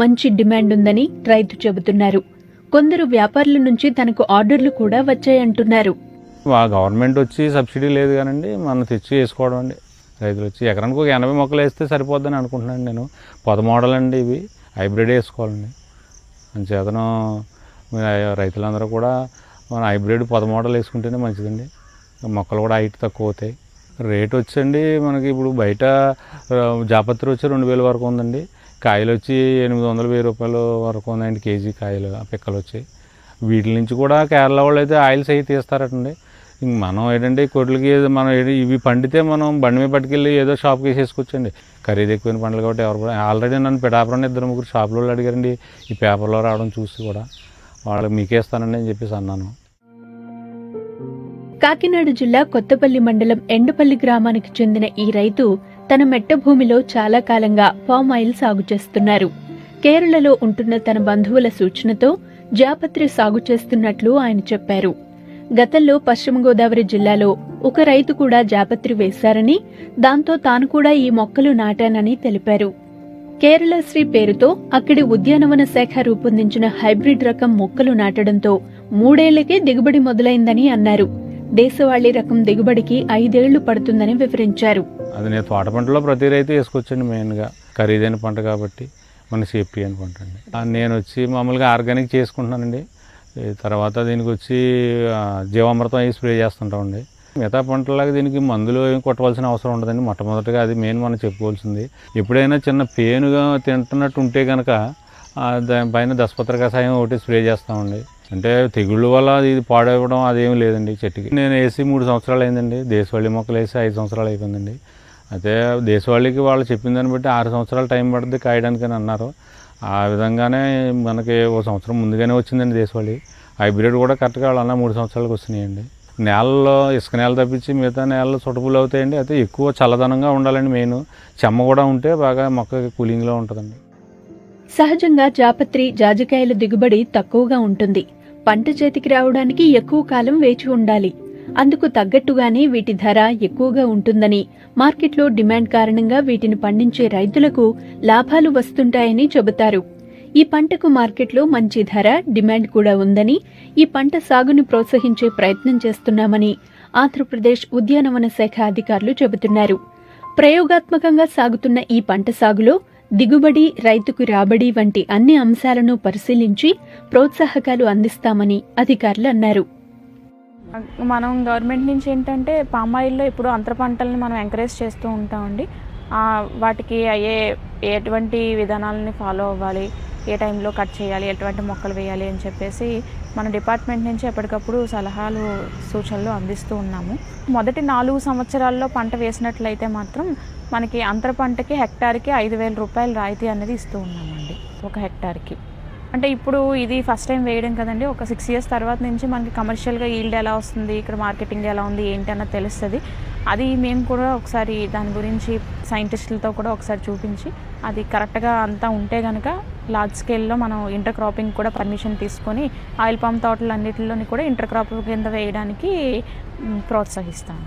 మంచి డిమాండ్ ఉందని రైతు చెబుతున్నారు. కొందరు వ్యాపారుల నుంచి తనకు ఆర్డర్లు కూడా వచ్చాయంటున్నారు. గవర్నమెంట్ వచ్చి సబ్సిడీ లేదు కానండి, మనం తెచ్చి వేసుకోవడం అండి. రైతులు వచ్చి ఎకరానికి ఒక 80 మొక్కలు వేస్తే సరిపోద్దని అనుకుంటున్నాను నేను. పొద మోడల్ అండి, ఇవి హైబ్రిడ్ వేసుకోవాలండి. అంచేతను రైతులందరూ కూడా మన హైబ్రిడ్ పొద మోడల్ వేసుకుంటేనే మంచిదండి. మొక్కలు కూడా హైట్ తక్కువ అవుతాయి. రేట్ వచ్చండి మనకి ఇప్పుడు బయట జాపత్రి వచ్చి 2000 వరకు ఉందండి. కాయలు వచ్చి 800-1000 రూపాయల వరకు ఉందండి కేజీ కాయలు. ఆ పిక్కలు వచ్చి వీటి నుంచి కూడా కేరళ వాళ్ళు అయితే ఆయిల్స్ అవి తీస్తారటండి. ఇంక మనం ఏంటంటే కొట్లకి మనం ఇవి పండితే మనం బండి మీద పట్టుకెళ్ళి ఏదో షాప్కి వేసేసుకోవచ్చండి. ఖరీదు ఎక్కువైన పంటలు కాబట్టి ఎవరు కూడా ఆల్రెడీ నన్ను పిఠాపురం 2-3 షాపుల వాళ్ళు అడిగారండి ఈ పేపర్లో రావడం చూసి కూడా. వాళ్ళకి మీకేస్తానండి అని చెప్పేసి అన్నాను. కాకినాడ జిల్లా కొత్తపల్లి మండలం ఎండపల్లి గ్రామానికి చెందిన ఈ రైతు తన మెట్ట భూమిలో చాలా కాలంగా పామ్ ఆయిల్ సాగు చేస్తున్నారు. కేరళలో ఉంటున్న తన బంధువుల సూచనతో జాపత్రి సాగు చేస్తున్నట్లు ఆయన చెప్పారు. గతంలో పశ్చిమ గోదావరి జిల్లాలో ఒక రైతు కూడా జాపత్రి వేశారని, దాంతో తాను కూడా ఈ మొక్కలు నాటానని తెలిపారు. కేరళ శ్రీ పేరుతో అక్కడి ఉద్యానవన శాఖ రూపొందించిన హైబ్రిడ్ రకం మొక్కలు నాటడంతో 3 ఏళ్లకే దిగుబడి మొదలైందని అన్నారు. దేశవాళీ రకం దిగుబడికి 5 ఏళ్లు పడుతుందని వివరించారు. అది నేను తోట పంటలో ప్రతి రైతు వేసుకోవచ్చండి. మెయిన్గా ఖరీదైన పంట కాబట్టి మన సేఫ్టీ అయిన పంట అండి. నేను వచ్చి మామూలుగా ఆర్గానిక్ చేసుకుంటున్నానండి. తర్వాత దీనికి వచ్చి జీవామృతం అవి స్ప్రే చేస్తుంటామండి. మిగతా పంటలాగా దీనికి మందులు ఏమి కొట్టవలసిన అవసరం ఉండదండి. మొట్టమొదటిగా అది మెయిన్ మనం చెప్పుకోవాల్సింది. ఎప్పుడైనా చిన్న పేనుగా తింటున్నట్టు ఉంటే కనుక దానిపైన దశపత్ర కషాయం ఒకటి స్ప్రే చేస్తామండి. అంటే తెగుళ్ళ వల్ల ఇది పాడవడం అదేమి లేదండి చెట్టుకి. నేను వేసి 3 సంవత్సరాలు అయిందండి. దేశవాళీ మొక్కలు వేసి 5 సంవత్సరాలు అయిపోయిందండి. అయితే దేశవాళీకి వాళ్ళు చెప్పిన దాన్ని బట్టి 6 సంవత్సరాలు టైం పడుతుంది కాయడానికి అని అన్నారు. ఆ విధంగానే మనకి 1 సంవత్సరం ముందుగానే వచ్చిందండి దేశవాళీ. హైబ్రిడ్ కూడా కరెక్ట్గా వాళ్ళ 3 సంవత్సరాలకు వస్తున్నాయండి. నేలలో ఇసుక నేల తప్పించి మిగతా నేలలో సొటపులు అవుతాయండి. అయితే ఎక్కువ చల్లదనంగా ఉండాలండి. మెయిన్ చెమ్మ కూడా ఉంటే బాగా మొక్క కూలింగ్లో ఉంటుందండి. సహజంగా జాపత్రి జాజికాయల దిగుబడి తక్కువగా ఉంటుంది. పంట చేతికి రావడానికి ఎక్కువ కాలం వేచి ఉండాలి. అందుకు తగ్గట్టుగానే వీటి ధర ఎక్కువగా ఉంటుందని, మార్కెట్లో డిమాండ్ కారణంగా వీటిని పండించే రైతులకు లాభాలు వస్తుంటాయని చెబుతారు. ఈ పంటకు మార్కెట్లో మంచి ధర, డిమాండ్ కూడా ఉందని, ఈ పంట సాగును ప్రోత్సహించే ప్రయత్నం చేస్తున్నామని ఆంధ్రప్రదేశ్ ఉద్యానవన శాఖ అధికారులు చెబుతున్నారు. ప్రయోగాత్మకంగా సాగుతున్న ఈ పంట సాగులో దిగుబడి, రైతుకు రాబడి వంటి అన్ని అంశాలను పరిశీలించి ప్రోత్సాహకాలు అందిస్తామని అధికారులు అన్నారు. మనం గవర్నమెంట్ నుంచి ఏంటంటే పామాయిల్లో ఇప్పుడు అంతర పంటలను మనం ఎంకరేజ్ చేస్తూ ఉంటామండి. వాటికి ఎటువంటి విధానాలని ఫాలో అవ్వాలి, ఏ టైంలో కట్ చేయాలి, ఎటువంటి మొక్కలు వేయాలి అని చెప్పేసి మన డిపార్ట్మెంట్ నుంచి ఎప్పటికప్పుడు సలహాలు, సూచనలు అందిస్తూ ఉన్నాము. మొదటి 4 సంవత్సరాల్లో పంట వేసినట్లయితే మాత్రం మనకి అంతర పంటకి హెక్టార్కి 5,000 రూపాయలు రాయితీ అనేది ఇస్తూ ఉన్నామండి ఒక హెక్టార్కి. అంటే ఇప్పుడు ఇది ఫస్ట్ టైం వేయడం కదండి. ఒక 6 ఇయర్స్ తర్వాత నుంచి మనకి కమర్షియల్గా ఈల్డ్ ఎలా వస్తుంది, ఇక్కడ మార్కెటింగ్ ఎలా ఉంది ఏంటి అన్నది తెలుస్తుంది. అది మేము కూడా ఒకసారి దాని గురించి సైంటిస్టులతో కూడా ఒకసారి చూపించి అది కరెక్ట్గా అంతా ఉంటే కనుక లార్జ్ స్కేల్లో మనం ఇంటర్ క్రాపింగ్ కూడా పర్మిషన్ తీసుకొని ఆయిల్ పామ్ తోటలు అన్నిటిలోని కూడా ఇంటర్ క్రాప్ కింద వేయడానికి ప్రోత్సహిస్తాము.